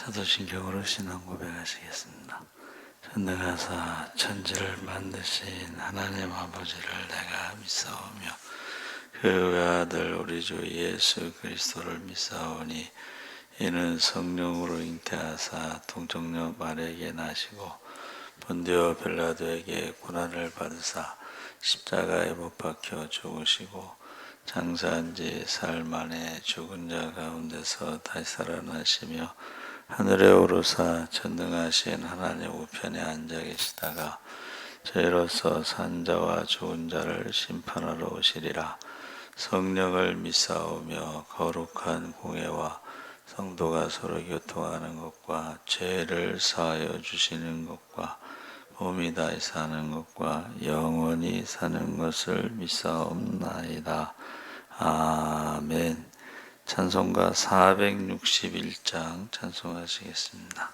사도신경으로 신앙 고백하시겠습니다. 전능하사 천지를 만드신 하나님 아버지를 내가 믿사오며 그 외아들 우리 주 예수 그리스도를 믿사오니 이는 성령으로 잉태하사 동정녀 마리아에게 나시고 본디오 빌라도에게 고난을 받으사 십자가에 못 박혀 죽으시고 장사한 지 사흘 만에 죽은 자 가운데서 다시 살아나시며 하늘에 오르사 전능하신 하나님 우편에 앉아 계시다가 저희로서 산 자와 죽은 자를 심판하러 오시리라. 성령을 믿사오며 거룩한 공회와 성도가 서로 교통하는 것과 죄를 사하여 주시는 것과 몸이 다시 사는 것과 영원히 사는 것을 믿사옵나이다. 아멘. 찬송가 461장 찬송하시겠습니다.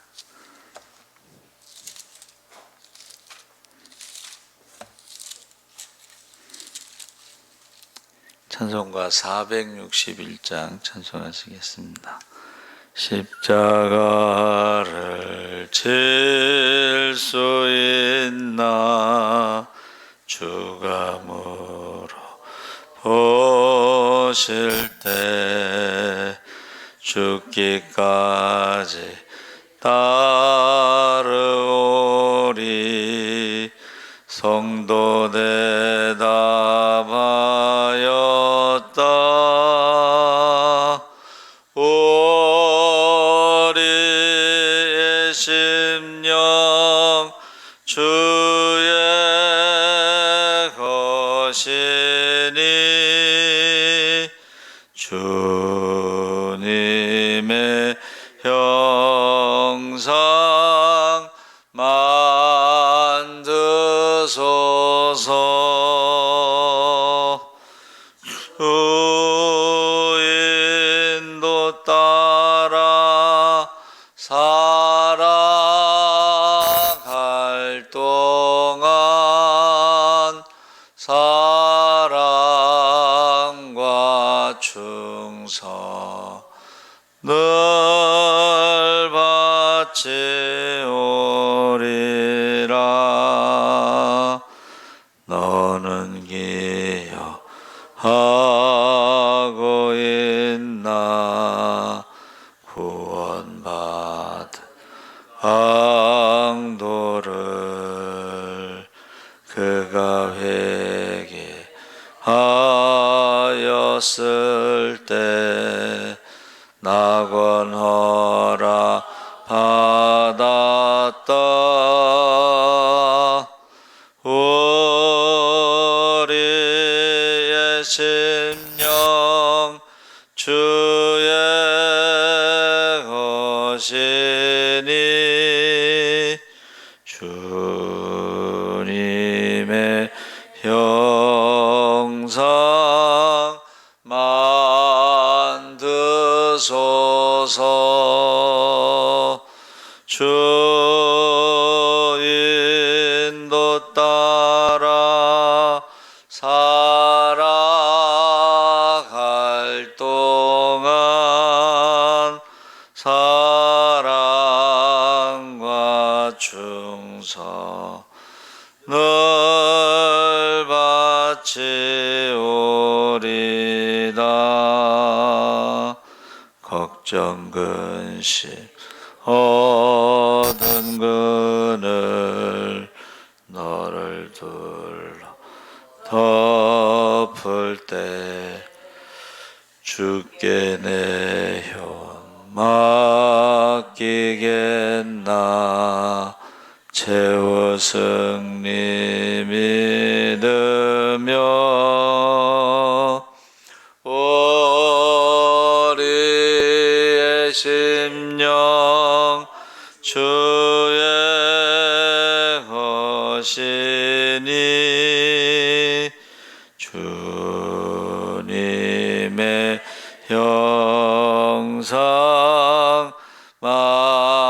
찬송가 461장 찬송하시겠습니다. 십자가를 질 수 있나 주가 물어보실 때 죽기까지 따르오리. 성도 대답하였다. 우리의 심령 주의 것이니 주님의 형상 만드소서. 주인도 따라 살아갈 동안 사랑과 충성을 바치오리라. 너는 기여하고 있나 구원받은 강도를 그가 회개하였을 때 낙원허락 받았다. 우리의 심령 주의 것이니 주님의 형상 만드소서. 주인도 따라 살아갈 동안 사랑과 충성을 바치오리다. 걱정 근심 어두운 그늘 너를 둘러 덮을 때 주께 내 현 맡기겠나. 채워 승리 믿으며 우리의 심령 주의 것이니 주님의 형상 만드소서.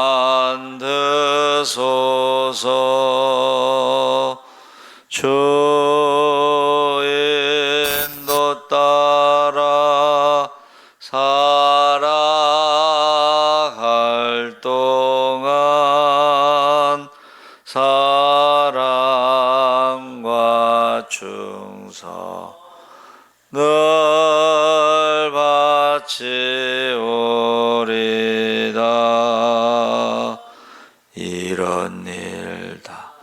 주인도 따라 살아갈 동안 사랑과 충성 늘 바치오리다. 이런 일 다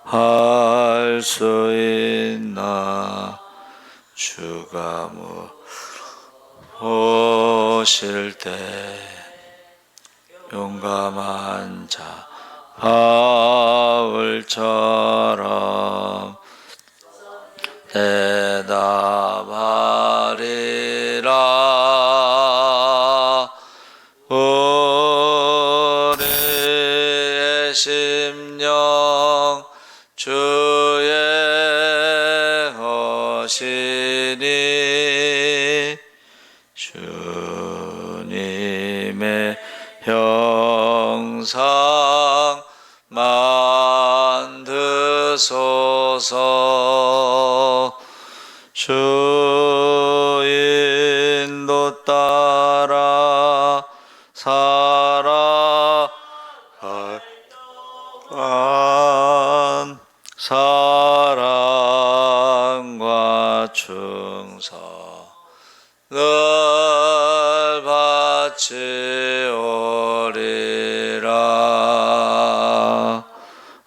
할 수 있나. 주가 오실 때 용감한 자 바울처럼 대답하리라. 우리의 심령 주의 것이니 주님의 형상 만드소서. 주 인도 따라 살아간 사랑과 충성 늘 바치오리라.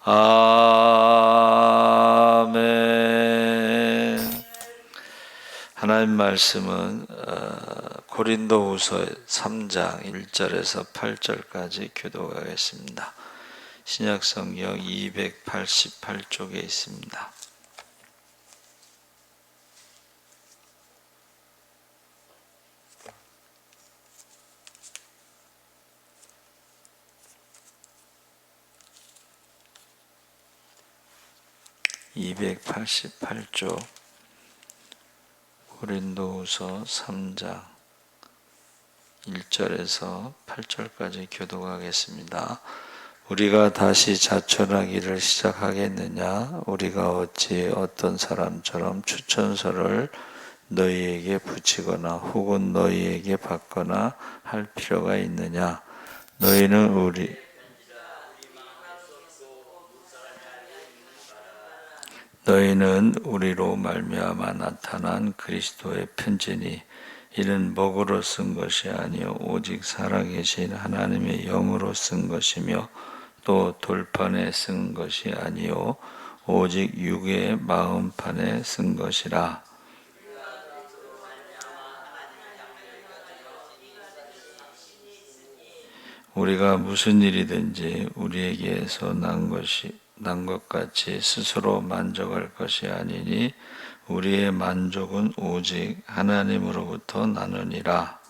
아멘. 하나님 말씀은 고린도후서 3장 1절에서 8절까지 교독하겠습니다. 신약성경 288쪽에 있습니다. (288쪽) 고린도후서 3장 1절에서 8절까지 교독하겠습니다. 우리가 다시 자천하기를 시작하겠느냐? 우리가 어찌 어떤 사람처럼 추천서를 너희에게 붙이거나 혹은 너희에게 받거나 할 필요가 있느냐? 너희는 우리로 말미암아 나타난 그리스도의 편지니 이는 먹으로 쓴 것이 아니요 오직 살아계신 하나님의 영으로 쓴 것이며 또 돌판에 쓴 것이 아니요 오직 육의 마음판에 쓴 것이라. 우리가 무슨 일이든지 우리에게서 난 것 같이 스스로 만족할 것이 아니니 우리의 만족은 오직 하나님으로부터 나느니라.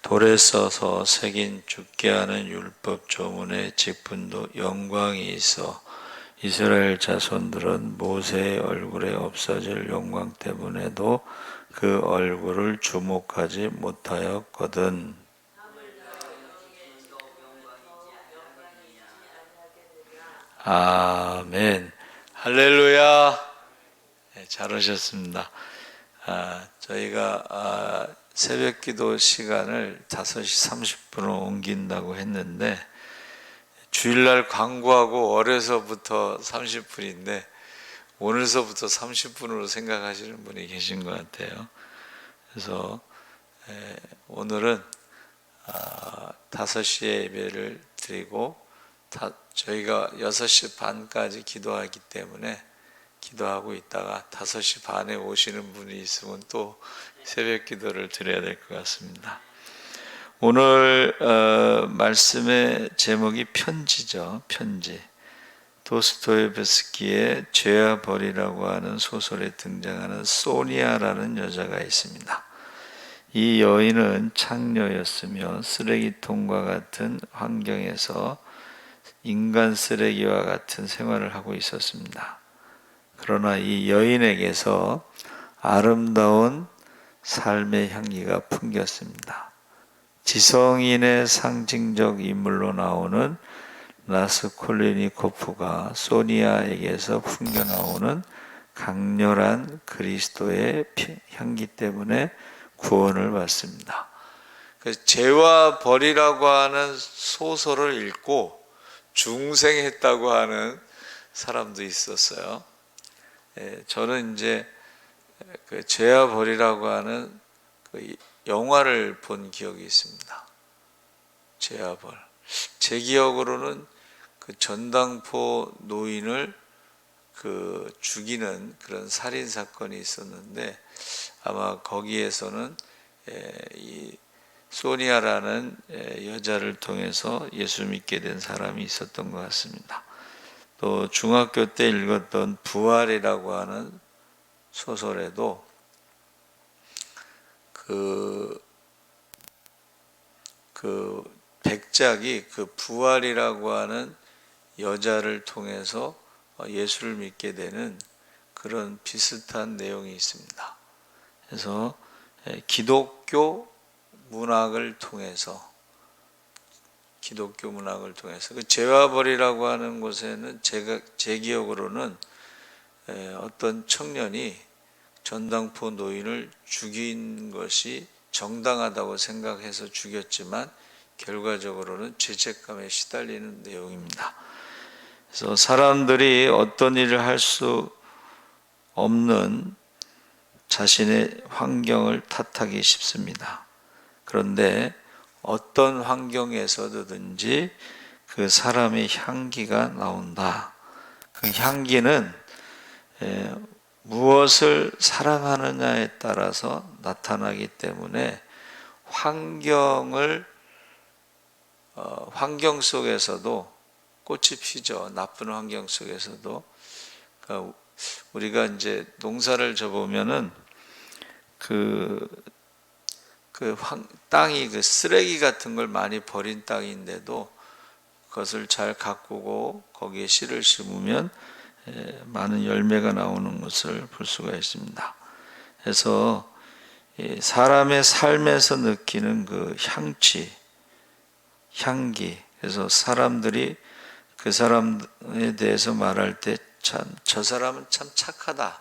돌에 써서 새긴 죽게 하는 율법 조문의 직분도 영광이 있어 이스라엘 자손들은 모세의 얼굴에 없어질 영광 때문에도 그 얼굴을 주목하지 못하였거든. 아멘. 할렐루야. 네, 잘 오셨습니다. 저희가 새벽 기도 시간을 5시 30분으로 옮긴다고 했는데 주일날 광고하고 어려서부터 30분인데 오늘서부터 30분으로 생각하시는 분이 계신 것 같아요. 그래서 오늘은 5시에 예배를 드리고 저희가 6시 반까지 기도하기 때문에 기도하고 있다가 5시 반에 오시는 분이 있으면 또 새벽 기도를 드려야 될 것 같습니다. 오늘 말씀의 제목이 편지죠. 편지. 도스토옙스키의 죄와 벌이라고 하는 소설에 등장하는 소니아라는 여자가 있습니다. 이 여인은 창녀였으며 쓰레기통과 같은 환경에서 인간 쓰레기와 같은 생활을 하고 있었습니다. 그러나 이 여인에게서 아름다운 삶의 향기가 풍겼습니다. 지성인의 상징적 인물로 나오는 라스콜리니코프가 소니아에게서 풍겨나오는 강렬한 그리스도의 향기 때문에 구원을 받습니다. 죄와 벌이라고 하는 소설을 읽고 중생했다고 하는 사람도 있었어요. 저는 이제 그 죄와 벌이라고 하는 그 영화를 본 기억이 있습니다. 죄와 벌. 제 기억으로는 그 전당포 노인을 그 죽이는 그런 살인 사건이 있었는데 아마 거기에서는 이 소니아라는 여자를 통해서 예수 믿게 된 사람이 있었던 것 같습니다. 또 중학교 때 읽었던 부활이라고 하는 소설에도 그 백작이 그 부활이라고 하는 여자를 통해서 예수를 믿게 되는 그런 비슷한 내용이 있습니다. 그래서 기독교 문학을 통해서 그 죄와 벌이라고 하는 곳에는 제 기억으로는 어떤 청년이 전당포 노인을 죽인 것이 정당하다고 생각해서 죽였지만 결과적으로는 죄책감에 시달리는 내용입니다. 그래서 사람들이 어떤 일을 할 수 없는 자신의 환경을 탓하기 쉽습니다. 그런데 어떤 환경에서든지 그 사람의 향기가 나온다. 그 향기는 무엇을 사랑하느냐에 따라서 나타나기 때문에 환경 속에서도 꽃이 피죠. 나쁜 환경 속에서도. 그러니까 우리가 이제 농사를 져보면은 땅이 그 쓰레기 같은 걸 많이 버린 땅인데도 그것을 잘 가꾸고 거기에 씨를 심으면 많은 열매가 나오는 것을 볼 수가 있습니다. 그래서 사람의 삶에서 느끼는 그 향기. 그래서 사람들이 그 사람에 대해서 말할 때 참 저 사람은 참 착하다,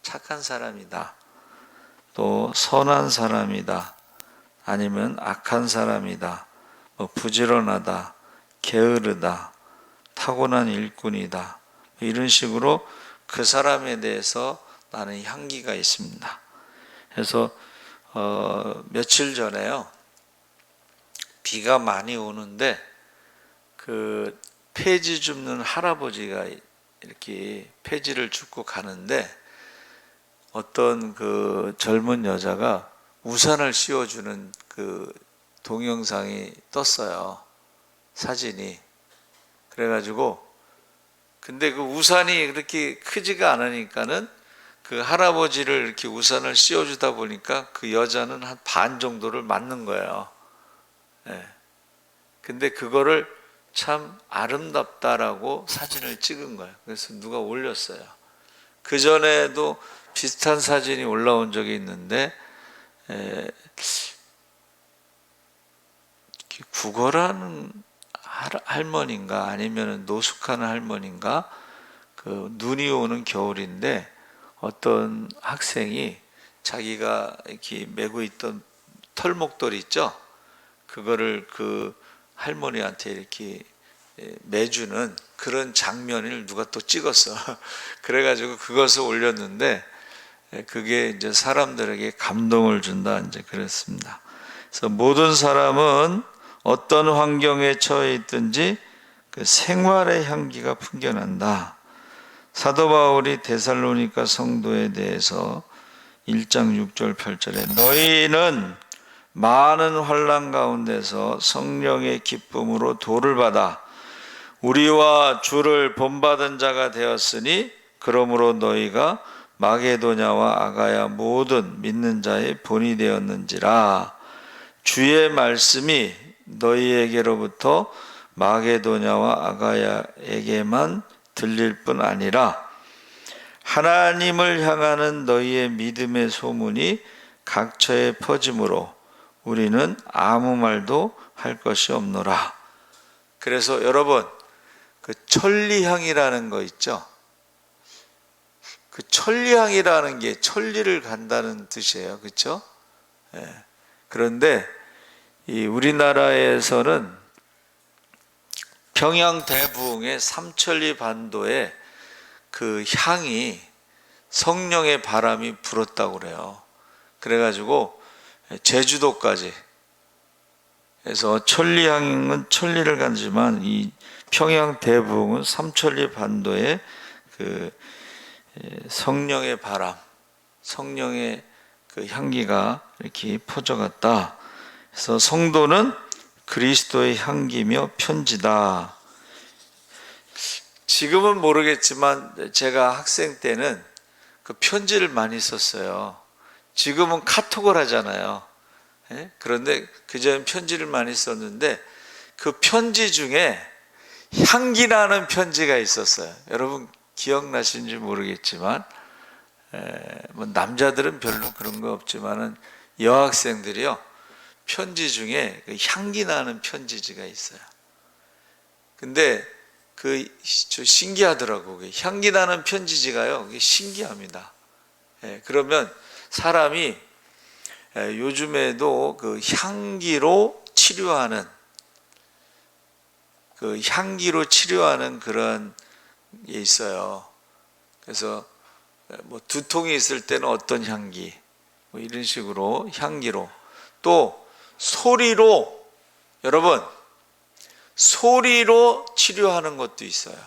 착한 사람이다, 또 선한 사람이다, 아니면 악한 사람이다, 부지런하다, 게으르다, 타고난 일꾼이다, 이런 식으로 그 사람에 대해서 나는 향기가 있습니다. 그래서 며칠 전에요, 비가 많이 오는데 그 폐지 줍는 할아버지가 이렇게 폐지를 줍고 가는데 어떤 그 젊은 여자가 우산을 씌워주는 그 동영상이 떴어요. 사진이. 그래가지고 근데 그 우산이 그렇게 크지가 않으니까는 그 할아버지를 이렇게 우산을 씌워주다 보니까 그 여자는 한 반 정도를 맞는 거예요. 근데 그거를 참 아름답다라고 사진을 찍은 거예요. 그래서 누가 올렸어요. 그 전에도 비슷한 사진이 올라온 적이 있는데 구걸하는 할머니인가 아니면 노숙하는 할머니인가, 그 눈이 오는 겨울인데 어떤 학생이 자기가 이렇게 메고 있던 털목돌이 있죠. 그거를 그 할머니한테 이렇게 매주는 그런 장면을 누가 또 찍었어. 그래가지고 그것을 올렸는데 그게 이제 사람들에게 감동을 준다, 이제 그랬습니다. 그래서 모든 사람은 어떤 환경에 처해 있든지 그 생활의 향기가 풍겨난다. 사도 바울이 데살로니가 성도에 대해서 1장 6절 8절에 너희는 많은 환난 가운데서 성령의 기쁨으로 도를 받아 우리와 주를 본받은 자가 되었으니 그러므로 너희가 마게도냐와 아가야 모든 믿는 자의 본이 되었는지라. 주의 말씀이 너희에게로부터 마게도냐와 아가야에게만 들릴 뿐 아니라 하나님을 향하는 너희의 믿음의 소문이 각처에 퍼짐으로 우리는 아무 말도 할 것이 없노라. 그래서 여러분, 그 천리향이라는 거 있죠. 그 천리향이라는 게 천리를 간다는 뜻이에요. 그렇죠? 예. 그런데 이 우리나라에서는 평양 대부흥의 삼천리 반도에 그 향이 성령의 바람이 불었다고 그래요. 그래가지고 제주도까지 해서 천리향은 천리를 가지만 이 평양 대부흥은 삼천리 반도에 그 성령의 바람, 성령의 그 향기가 이렇게 퍼져갔다. 그래서 성도는 그리스도의 향기며 편지다. 지금은 모르겠지만 제가 학생 때는 그 편지를 많이 썼어요. 지금은 카톡을 하잖아요. 그런데 그전엔 편지를 많이 썼는데 그 편지 중에 향기 나는 편지가 있었어요. 여러분 기억나시는지 모르겠지만 뭐 남자들은 별로 그런 거 없지만은 여학생들이요 편지 중에 그 향기 나는 편지지가 있어요. 근데 저 신기하더라고. 향기 나는 편지지가요. 그게 신기합니다. 그러면 사람이 요즘에도 그 향기로 치료하는 그런 게 있어요. 그래서 뭐 두통이 있을 때는 어떤 향기, 뭐 이런 식으로 향기로 또 소리로 여러분 소리로 치료하는 것도 있어요.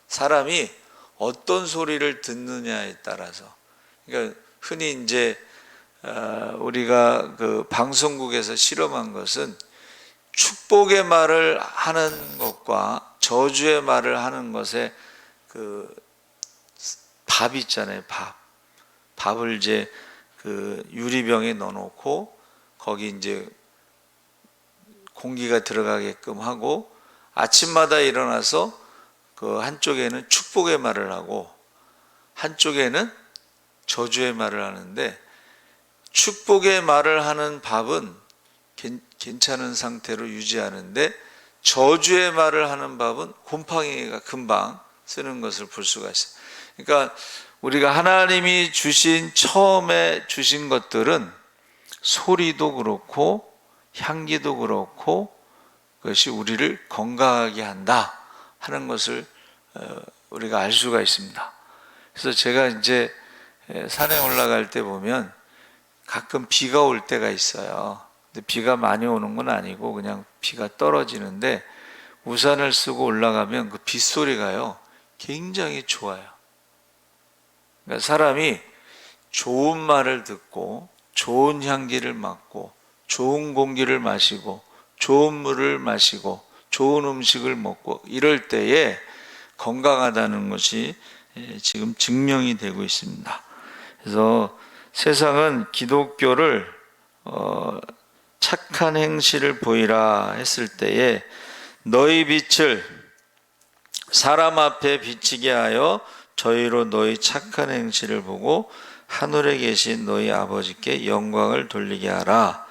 사람이 어떤 소리를 듣느냐에 따라서. 그러니까 흔히 이제 우리가 그 방송국에서 실험한 것은 축복의 말을 하는 것과 저주의 말을 하는 것에 그 밥 있잖아요. 밥을 이제 그 유리병에 넣어놓고 거기 이제 공기가 들어가게끔 하고 아침마다 일어나서 그 한쪽에는 축복의 말을 하고 한쪽에는 저주의 말을 하는데 축복의 말을 하는 밥은 괜찮은 상태로 유지하는데 저주의 말을 하는 밥은 곰팡이가 금방 쓰는 것을 볼 수가 있어요. 그러니까 우리가 하나님이 처음에 주신 것들은 소리도 그렇고 향기도 그렇고 그것이 우리를 건강하게 한다 하는 것을 우리가 알 수가 있습니다. 그래서 제가 이제 산에 올라갈 때 보면 가끔 비가 올 때가 있어요. 근데 비가 많이 오는 건 아니고 그냥 비가 떨어지는데 우산을 쓰고 올라가면 그 빗소리가요 굉장히 좋아요. 그러니까 사람이 좋은 말을 듣고 좋은 향기를 맡고 좋은 공기를 마시고 좋은 물을 마시고 좋은 음식을 먹고 이럴 때에 건강하다는 것이 지금 증명이 되고 있습니다. 그래서 세상은 기독교를 착한 행실을 보이라 했을 때에 너희 빛을 사람 앞에 비치게 하여 저희로 너희 착한 행실을 보고 하늘에 계신 너희 아버지께 영광을 돌리게 하라.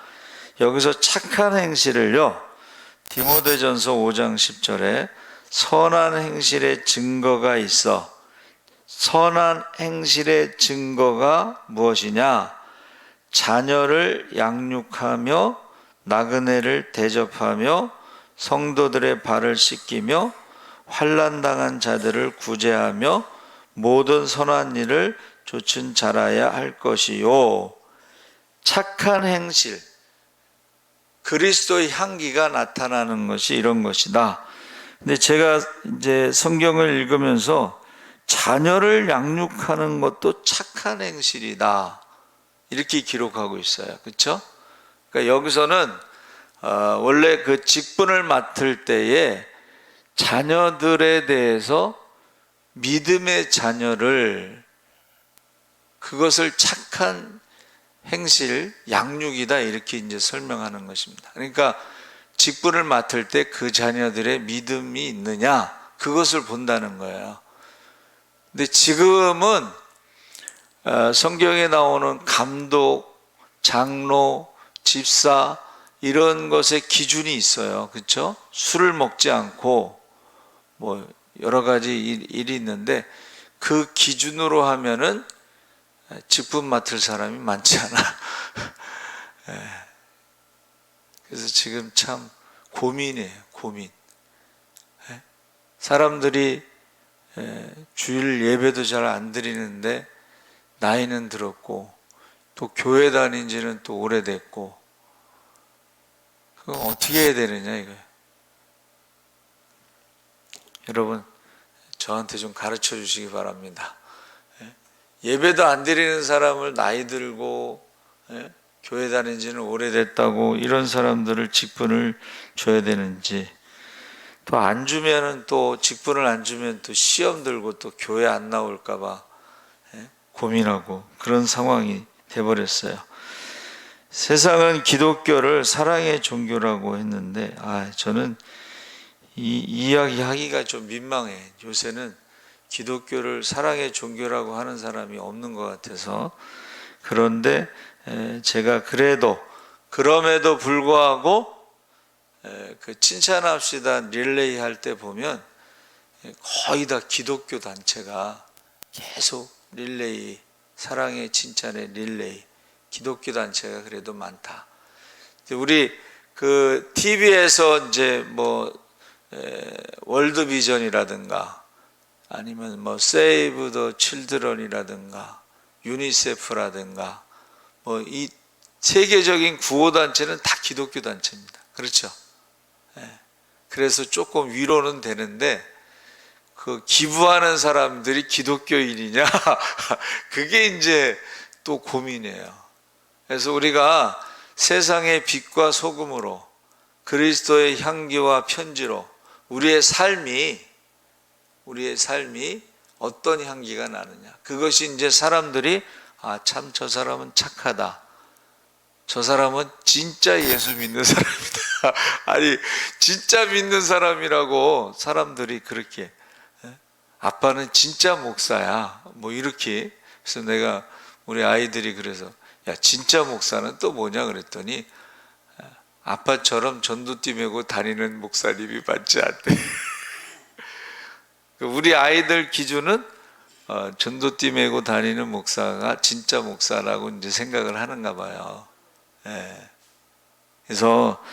여기서 착한 행실을요 디모데전서 5장 10절에 선한 행실의 증거가 있어. 선한 행실의 증거가 무엇이냐? 자녀를 양육하며 나그네를 대접하며 성도들의 발을 씻기며 환난당한 자들을 구제하며 모든 선한 일을 조춘 잘하야 할 것이요. 착한 행실, 그리스도의 향기가 나타나는 것이 이런 것이다. 근데 제가 이제 성경을 읽으면서 자녀를 양육하는 것도 착한 행실이다 이렇게 기록하고 있어요. 그렇죠? 그러니까 여기서는 원래 그 직분을 맡을 때에 자녀들에 대해서 믿음의 자녀를 그것을 착한 행실, 양육이다 이렇게 이제 설명하는 것입니다. 그러니까 직분을 맡을 때 그 자녀들의 믿음이 있느냐 그것을 본다는 거예요. 근데 지금은 성경에 나오는 감독, 장로, 집사 이런 것에 기준이 있어요. 그렇죠? 술을 먹지 않고 뭐 여러 가지 일이 있는데 그 기준으로 하면은 직분 맡을 사람이 많지 않아. 그래서 지금 참 고민이에요. 고민. 사람들이 주일 예배도 잘 안 드리는데 나이는 들었고 또 교회 다닌 지는 또 오래됐고, 그럼 어떻게 해야 되느냐 이거예요. 여러분, 저한테 좀 가르쳐 주시기 바랍니다. 예배도 안 드리는 사람을 나이 들고 교회 다닌 지는 오래됐다고 이런 사람들을 직분을 줘야 되는지, 또 안 주면은 또 직분을 안 주면 또 시험 들고 또 교회 안 나올까 봐 고민하고 그런 상황이 돼버렸어요. 세상은 기독교를 사랑의 종교라고 했는데 저는 이 이야기 하기가 좀 민망해. 요새는 기독교를 사랑의 종교라고 하는 사람이 없는 것 같아서. 그런데 제가 그럼에도 불구하고 그 칭찬합시다 릴레이 할 때 보면 거의 다 기독교 단체가 계속 릴레이, 사랑의 칭찬의 릴레이, 기독교 단체가 그래도 많다. 우리 그 TV에서 이제 뭐 월드비전이라든가 아니면 뭐 세이브 더 칠드런이라든가 유니세프라든가 뭐 이 세계적인 구호 단체는 다 기독교 단체입니다. 그렇죠? 그래서 조금 위로는 되는데 그 기부하는 사람들이 기독교인이냐? 그게 이제 또 고민이에요. 그래서 우리가 세상의 빛과 소금으로 그리스도의 향기와 편지로 우리의 삶이 어떤 향기가 나느냐. 그것이 이제 사람들이 참 저 사람은 착하다. 저 사람은 진짜 예수 믿는 사람이다. 아니 진짜 믿는 사람이라고 사람들이 그렇게, 아빠는 진짜 목사야 뭐 이렇게. 그래서 내가 우리 아이들이 그래서 야 진짜 목사는 또 뭐냐 그랬더니 아빠처럼 전도띠 메고 다니는 목사님이 맞지 않대. 우리 아이들 기준은 전도띠 메고 다니는 목사가 진짜 목사라고 이제 생각을 하는가 봐요. 그래서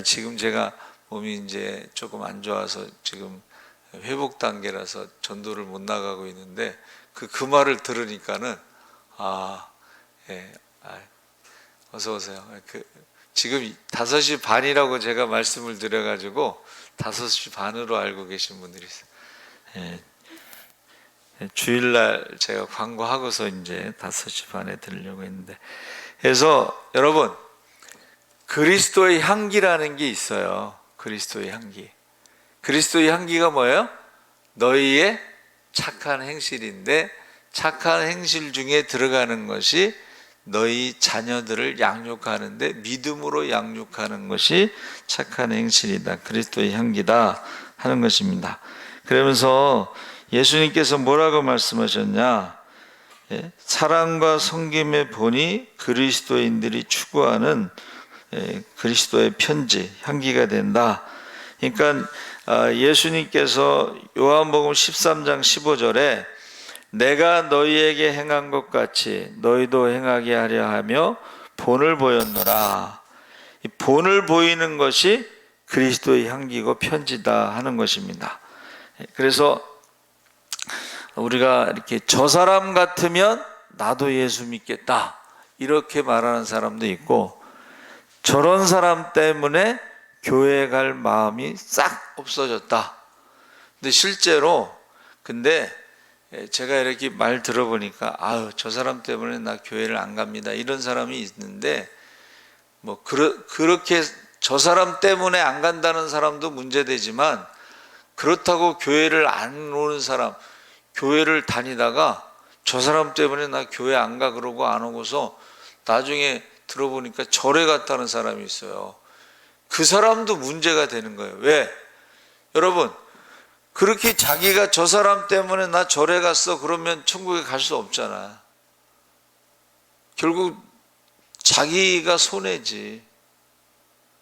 지금 제가 몸이 이제 조금 안 좋아서 지금 회복 단계라서 전도를 못 나가고 있는데 그 말을 들으니까는 어서 오세요. 지금 5시 반이라고 제가 말씀을 드려가지고 5시 반으로 알고 계신 분들이 있어요. 주일날 제가 광고하고서 이제 5시 반에 들으려고 했는데, 그래서 여러분 그리스도의 향기라는 게 있어요. 그리스도의 향기. 그리스도의 향기가 뭐예요? 너희의 착한 행실인데, 착한 행실 중에 들어가는 것이 너희 자녀들을 양육하는데 믿음으로 양육하는 것이 착한 행실이다. 그리스도의 향기다 하는 것입니다. 그러면서 예수님께서 뭐라고 말씀하셨냐? 사랑과 섬김의 본이 그리스도인들이 추구하는 그리스도의 편지, 향기가 된다. 그러니까 예수님께서 요한복음 13장 15절에 내가 너희에게 행한 것 같이 너희도 행하게 하려 하며 본을 보였노라. 이 본을 보이는 것이 그리스도의 향기고 편지다 하는 것입니다. 그래서 우리가 이렇게 저 사람 같으면 나도 예수 믿겠다 이렇게 말하는 사람도 있고, 저런 사람 때문에 교회 갈 마음이 싹 없어졌다. 근데 실제로 제가 이렇게 말 들어보니까 저 사람 때문에 나 교회를 안 갑니다 이런 사람이 있는데, 뭐 그렇게 저 사람 때문에 안 간다는 사람도 문제되지만, 그렇다고 교회를 안 오는 사람, 교회를 다니다가 저 사람 때문에 나 교회 안 가 그러고 안 오고서 나중에 들어보니까 절에 갔다는 사람이 있어요. 그 사람도 문제가 되는 거예요. 왜? 여러분, 그렇게 자기가 저 사람 때문에 나 절에 갔어 그러면 천국에 갈 수 없잖아. 결국 자기가 손해지.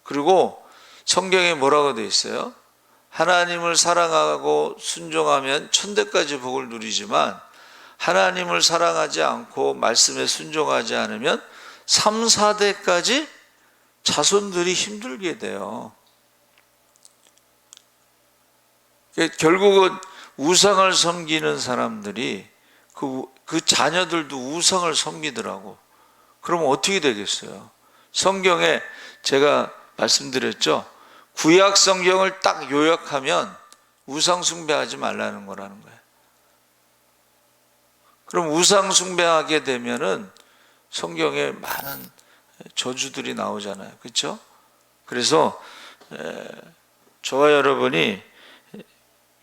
그리고 성경에 뭐라고 돼 있어요? 하나님을 사랑하고 순종하면 천대까지 복을 누리지만 하나님을 사랑하지 않고 말씀에 순종하지 않으면 3, 4대까지 자손들이 힘들게 돼요. 결국은 우상을 섬기는 사람들이 그 자녀들도 우상을 섬기더라고. 그럼 어떻게 되겠어요? 성경에 제가 말씀드렸죠. 구약 성경을 딱 요약하면 우상 숭배하지 말라는 거라는 거예요. 그럼 우상 숭배하게 되면은 성경에 많은 저주들이 나오잖아요. 그렇죠? 그래서 저와 여러분이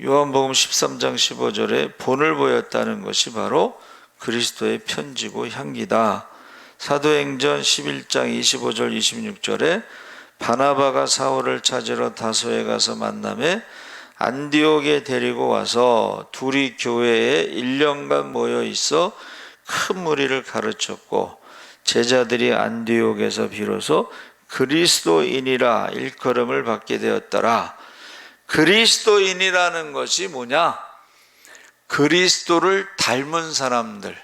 요한복음 13장 15절에 본을 보였다는 것이 바로 그리스도의 편지고 향기다. 사도행전 11장 25절 26절에 바나바가 사울을 찾으러 다소에 가서 만남에 안디옥에 데리고 와서 둘이 교회에 1년간 모여 있어 큰 무리를 가르쳤고 제자들이 안디옥에서 비로소 그리스도인이라 일컬음을 받게 되었더라. 그리스도인이라는 것이 뭐냐? 그리스도를 닮은 사람들,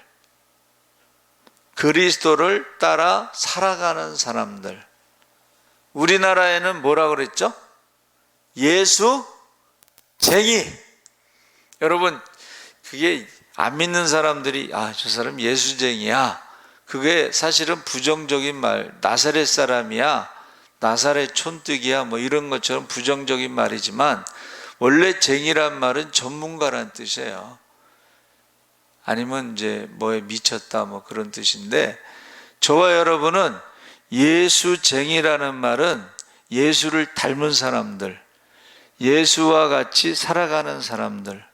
그리스도를 따라 살아가는 사람들. 우리나라에는 뭐라 그랬죠? 예수쟁이. 여러분, 그게 안 믿는 사람들이 저 사람 예수쟁이야, 그게 사실은 부정적인 말, 나사렛 사람이야, 나사렛 촌뜨기야, 뭐 이런 것처럼 부정적인 말이지만 원래 쟁이란 말은 전문가란 뜻이에요. 아니면 이제 뭐에 미쳤다 뭐 그런 뜻인데, 저와 여러분은 예수쟁이라는 말은 예수를 닮은 사람들, 예수와 같이 살아가는 사람들.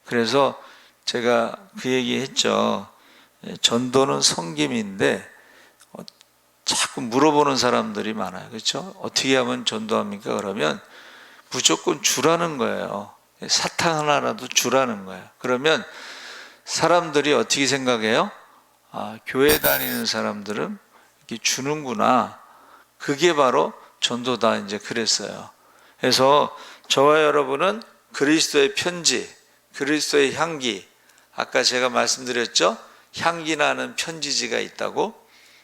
그래서 제가 그 얘기 했죠. 전도는 섬김인데 자꾸 물어보는 사람들이 많아요. 그렇죠? 어떻게 하면 전도합니까? 그러면 무조건 주라는 거예요. 사탕 하나라도 주라는 거예요. 그러면 사람들이 어떻게 생각해요? 교회 다니는 사람들은 이렇게 주는구나. 그게 바로 전도다, 이제 그랬어요. 그래서 저와 여러분은 그리스도의 편지, 그리스도의 향기, 아까 제가 말씀드렸죠? 향기 나는 편지지가 있다고.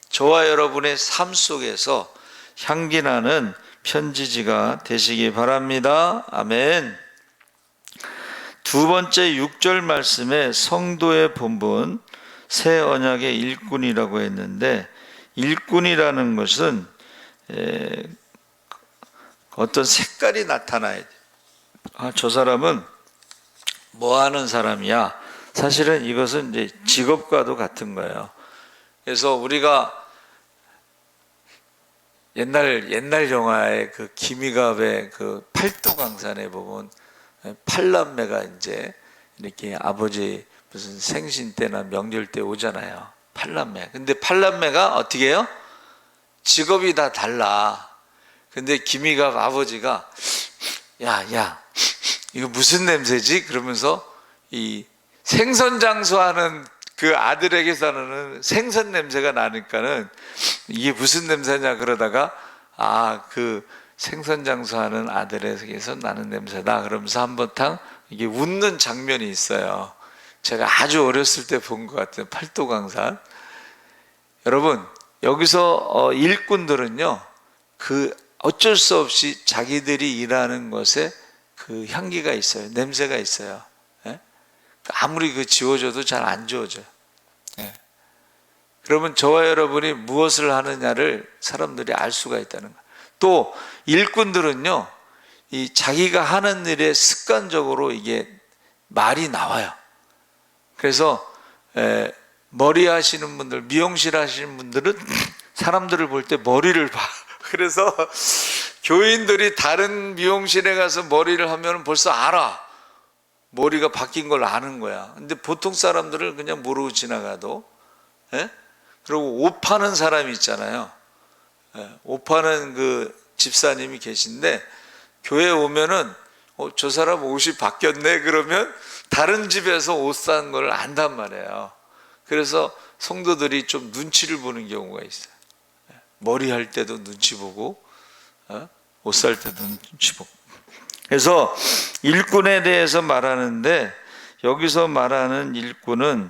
저와 여러분의 삶 속에서 향기 나는 편지지가 되시기 바랍니다. 아멘. 두 번째 6절 말씀에 성도의 본분, 새 언약의 일꾼이라고 했는데, 일꾼이라는 것은 어떤 색깔이 나타나야 돼. 저 사람은 뭐 하는 사람이야? 사실은 이것은 이제 직업과도 같은 거예요. 그래서 우리가 옛날 영화의 그 김희갑의 그 팔도강산에 보면 팔남매가 이제 이렇게 아버지 무슨 생신 때나 명절 때 오잖아요. 팔남매. 근데 팔남매가 어떻게 해요? 직업이 다 달라. 근데 김희갑 아버지가 야, 이거 무슨 냄새지? 그러면서 이 생선 장수하는 그 아들에게서는 생선 냄새가 나니까는 이게 무슨 냄새냐 그러다가 그 생선 장수하는 아들에게서 나는 냄새다 그러면서 한바탕 이게 웃는 장면이 있어요. 제가 아주 어렸을 때 본 것 같아요. 팔도강산. 여러분, 여기서 일꾼들은요, 그 어쩔 수 없이 자기들이 일하는 것에 그 향기가 있어요. 냄새가 있어요. 아무리 그 지워져도 잘 안 지워져요. 그러면 저와 여러분이 무엇을 하느냐를 사람들이 알 수가 있다는 거예요. 또 일꾼들은요, 이 자기가 하는 일에 습관적으로 이게 말이 나와요. 그래서 머리 하시는 분들, 미용실 하시는 분들은 사람들을 볼 때 머리를 봐. 그래서 교인들이 다른 미용실에 가서 머리를 하면 벌써 알아. 머리가 바뀐 걸 아는 거야. 근데 보통 사람들은 그냥 모르고 지나가도. 그리고 옷 파는 사람이 있잖아요. 옷 파는 그 집사님이 계신데 교회 오면은 저 사람 옷이 바뀌었네 그러면 다른 집에서 옷 산 걸 안단 말이에요. 그래서 성도들이 좀 눈치를 보는 경우가 있어요. 머리 할 때도 눈치 보고 옷 살 때도 눈치 보고. 그래서 일꾼에 대해서 말하는데 여기서 말하는 일꾼은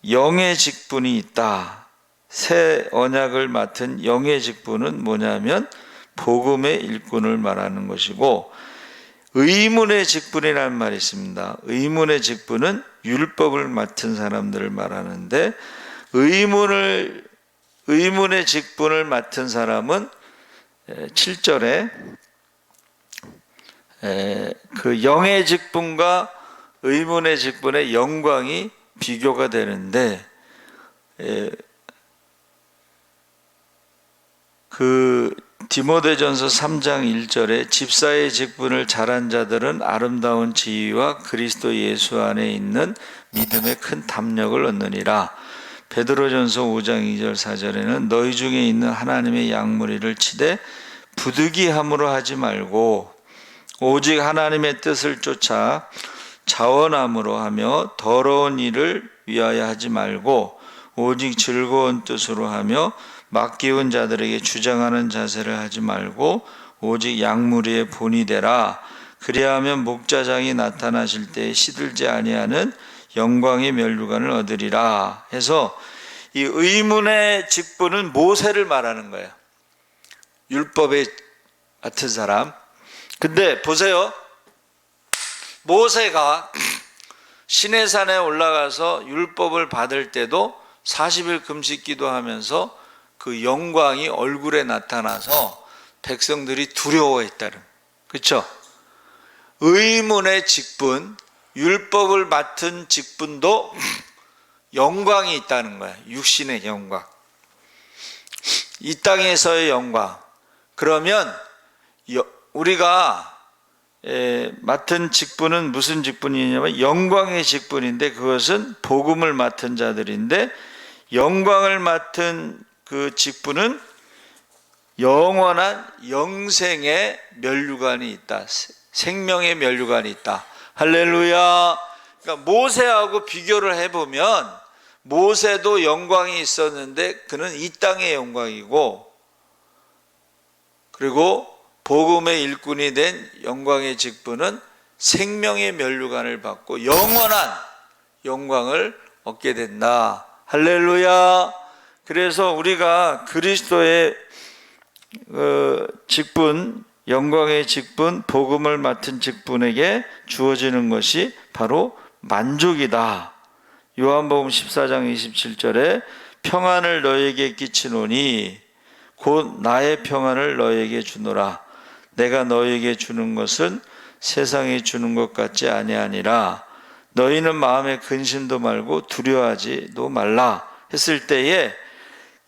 영의 직분이 있다. 새 언약을 맡은 영의 직분은 뭐냐면 복음의 일꾼을 말하는 것이고, 의문의 직분이라는 말이 있습니다. 의문의 직분은 율법을 맡은 사람들을 말하는데, 의문의 직분을 맡은 사람은 7절에 그 영의 직분과 의문의 직분의 영광이 비교가 되는데, 그 디모데전서 3장 1절에 집사의 직분을 잘한 자들은 아름다운 지위와 그리스도 예수 안에 있는 믿음의 큰 담력을 얻느니라. 베드로전서 5장 2절 4절에는 너희 중에 있는 하나님의 양무리를 치되 부득이함으로 하지 말고 오직 하나님의 뜻을 쫓아 자원함으로 하며 더러운 일을 위하여 하지 말고 오직 즐거운 뜻으로 하며 맡기운 자들에게 주장하는 자세를 하지 말고 오직 양무리의 본이 되라. 그리하면 목자장이 나타나실 때에 시들지 아니하는 영광의 면류관을 얻으리라. 해서 이 의문의 직분은 모세를 말하는 거예요. 율법에 맡은 사람. 근데 보세요. 모세가 시내산에 올라가서 율법을 받을 때도 40일 금식 기도하면서 그 영광이 얼굴에 나타나서 백성들이 두려워했다는, 그렇죠? 의문의 직분, 율법을 맡은 직분도 영광이 있다는 거야. 육신의 영광, 이 땅에서의 영광. 그러면 우리가 맡은 직분은 무슨 직분이냐면 영광의 직분인데, 그것은 복음을 맡은 자들인데, 영광을 맡은 그 직분은 영원한 영생의 면류관이 있다. 생명의 면류관이 있다. 할렐루야. 그러니까 모세하고 비교를 해보면 모세도 영광이 있었는데 그는 이 땅의 영광이고, 그리고 복음의 일꾼이 된 영광의 직분은 생명의 면류관을 받고 영원한 영광을 얻게 된다. 할렐루야. 그래서 우리가 그리스도의 직분, 영광의 직분, 복음을 맡은 직분에게 주어지는 것이 바로 만족이다. 요한복음 14장 27절에 평안을 너에게 끼치노니 곧 나의 평안을 너에게 주노라. 내가 너에게 주는 것은 세상이 주는 것 같지 아니하니라. 너희는 마음에 근심도 말고 두려워하지도 말라. 했을 때에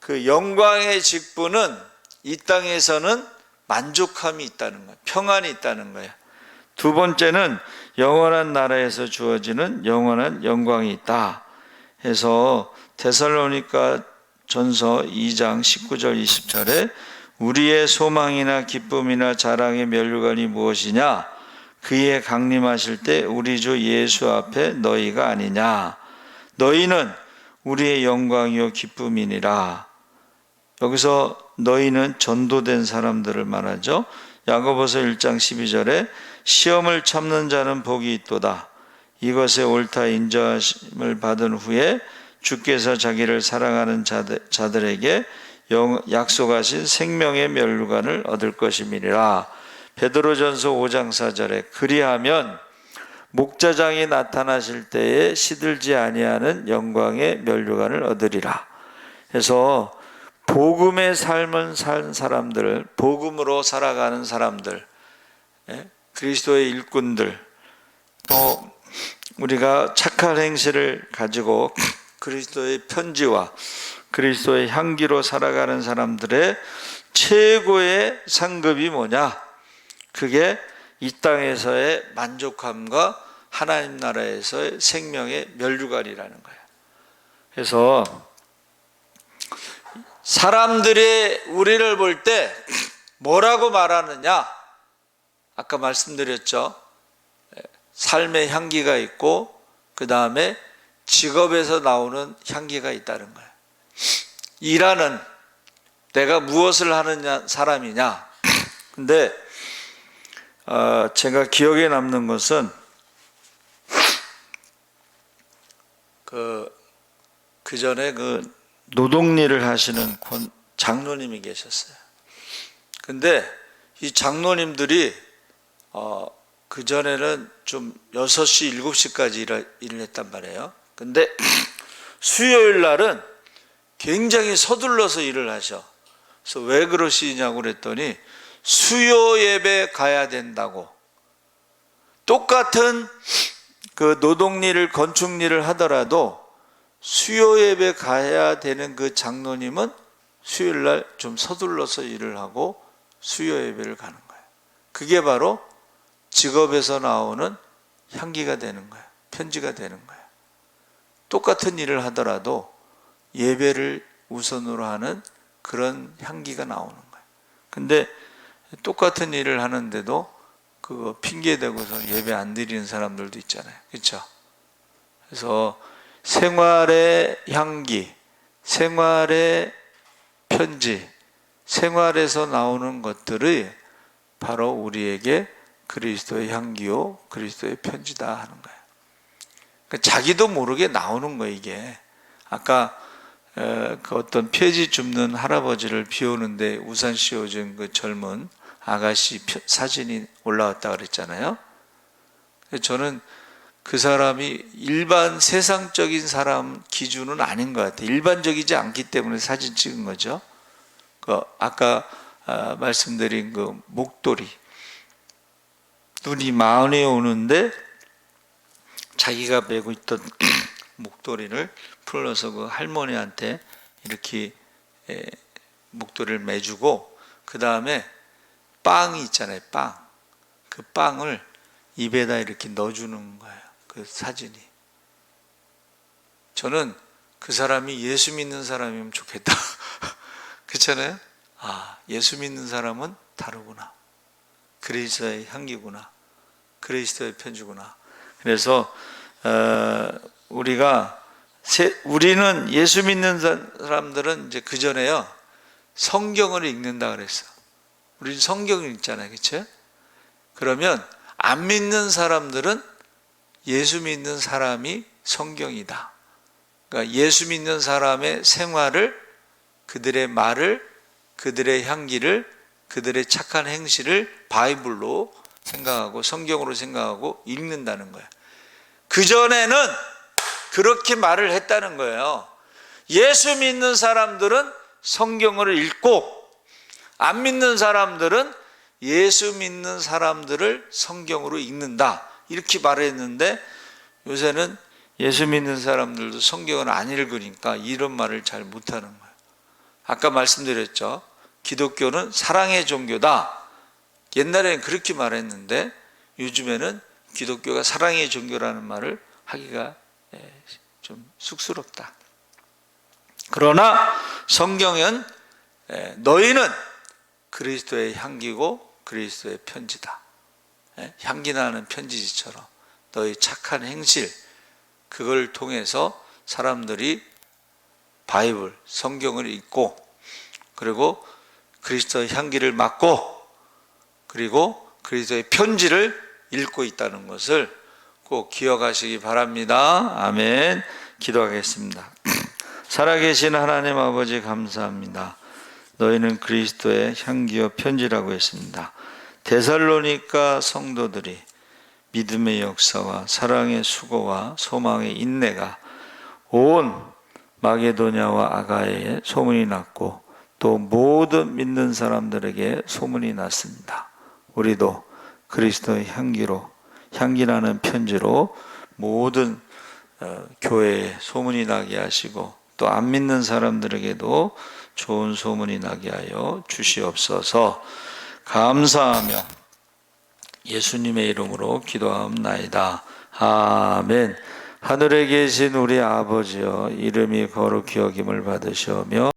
그 영광의 직분은 이 땅에서는 만족함이 있다는 거예요. 평안이 있다는 거예요. 두 번째는 영원한 나라에서 주어지는 영원한 영광이 있다 해서 데살로니가 전서 2장 19절 20절에 우리의 소망이나 기쁨이나 자랑의 면류관이 무엇이냐? 그의 강림하실 때 우리 주 예수 앞에 너희가 아니냐? 너희는 우리의 영광이요 기쁨이니라. 여기서 너희는 전도된 사람들을 말하죠. 야고보서 1장 12절에 시험을 참는 자는 복이 있도다. 이것에 옳다 인정하심을 받은 후에 주께서 자기를 사랑하는 자들에게 약속하신 생명의 면류관을 얻을 것임이니라. 베드로전서 5장 4절에 그리하면 목자장이 나타나실 때에 시들지 아니하는 영광의 면류관을 얻으리라. 그래서 복음의 삶을 산 사람들, 복음으로 살아가는 사람들, 그리스도의 일꾼들, 또 우리가 착한 행실을 가지고 그리스도의 편지와 그리스도의 향기로 살아가는 사람들의 최고의 상급이 뭐냐? 그게 이 땅에서의 만족함과 하나님 나라에서의 생명의 면류관이라는 거예요. 그래서 사람들이 우리를 볼 때 뭐라고 말하느냐? 아까 말씀드렸죠. 삶의 향기가 있고 그 다음에 직업에서 나오는 향기가 있다는 거예요. 일하는, 내가 무엇을 하는 사람이냐? 근데 제가 기억에 남는 것은 그 전에 노동일을 하시는 장로님이 계셨어요. 근데 이 장로님들이 그 전에는 좀 6시, 7시까지 일을 했단 말이에요. 근데 수요일 날은 굉장히 서둘러서 일을 하셔. 그래서 왜 그러시냐고 그랬더니 수요 예배 가야 된다고. 똑같은 그 노동일을, 건축일을 하더라도 수요 예배 가야 되는 그 장로님은 수요일 날 좀 서둘러서 일을 하고 수요 예배를 가는 거예요. 그게 바로 직업에서 나오는 향기가 되는 거예요. 편지가 되는 거예요. 똑같은 일을 하더라도 예배를 우선으로 하는 그런 향기가 나오는 거예요. 근데 똑같은 일을 하는데도 그거 핑계대고서 예배 안 드리는 사람들도 있잖아요. 그렇죠? 그래서 생활의 향기, 생활의 편지, 생활에서 나오는 것들이 바로 우리에게 그리스도의 향기요, 그리스도의 편지다 하는 거예요. 그러니까 자기도 모르게 나오는 거예요, 이게. 아까 그 어떤 폐지 줍는 할아버지를 비우는데 우산 씌워준 그 젊은 아가씨 사진이 올라왔다 그랬잖아요. 저는 그 사람이 일반 세상적인 사람 기준은 아닌 것 같아요. 일반적이지 않기 때문에 사진 찍은 거죠. 아까 말씀드린 그 목도리, 눈이 마흔에 오는데 자기가 메고 있던 목도리를 풀어서 그 할머니한테 이렇게 목도리를 매주고, 그 다음에 빵이 있잖아요, 빵. 그 빵을 입에다 이렇게 넣어주는 거예요, 그 사진이. 저는 그 사람이 예수 믿는 사람이면 좋겠다. 그렇잖아요? 예수 믿는 사람은 다르구나. 그리스도의 향기구나. 그리스도의 편지구나. 그래서 우리는 예수 믿는 사람들은 이제 그 전에요 성경을 읽는다 그랬어. 우리는 성경을 읽잖아요, 그렇죠? 그러면 안 믿는 사람들은 예수 믿는 사람이 성경이다. 그러니까 예수 믿는 사람의 생활을, 그들의 말을, 그들의 향기를, 그들의 착한 행실을 바이블로 생각하고 성경으로 생각하고 읽는다는 거예요. 그전에는 그렇게 말을 했다는 거예요. 예수 믿는 사람들은 성경을 읽고 안 믿는 사람들은 예수 믿는 사람들을 성경으로 읽는다, 이렇게 말했는데, 요새는 예수 믿는 사람들도 성경을 안 읽으니까 이런 말을 잘 못하는 거예요. 아까 말씀드렸죠. 기독교는 사랑의 종교다. 옛날에는 그렇게 말했는데 요즘에는 기독교가 사랑의 종교라는 말을 하기가 좀 쑥스럽다. 그러나 성경은 너희는 그리스도의 향기고 그리스도의 편지다. 향기 나는 편지지처럼 너희 착한 행실, 그걸 통해서 사람들이 바이블, 성경을 읽고, 그리고 그리스도의 향기를 맡고, 그리고 그리스도의 편지를 읽고 있다는 것을 꼭 기억하시기 바랍니다. 아멘. 기도하겠습니다. 살아계신 하나님 아버지, 감사합니다. 너희는 그리스도의 향기와 편지라고 했습니다. 데살로니가 성도들이 믿음의 역사와 사랑의 수고와 소망의 인내가 온 마게도냐와 아가야에 소문이 났고, 또 모든 믿는 사람들에게 소문이 났습니다. 우리도 그리스도의 향기나는 편지로 모든 교회에 소문이 나게 하시고, 또 안 믿는 사람들에게도 좋은 소문이 나게 하여 주시옵소서. 감사하며 예수님의 이름으로 기도하옵나이다. 아멘. 하늘에 계신 우리 아버지여, 이름이 거룩히 여김을 받으시오며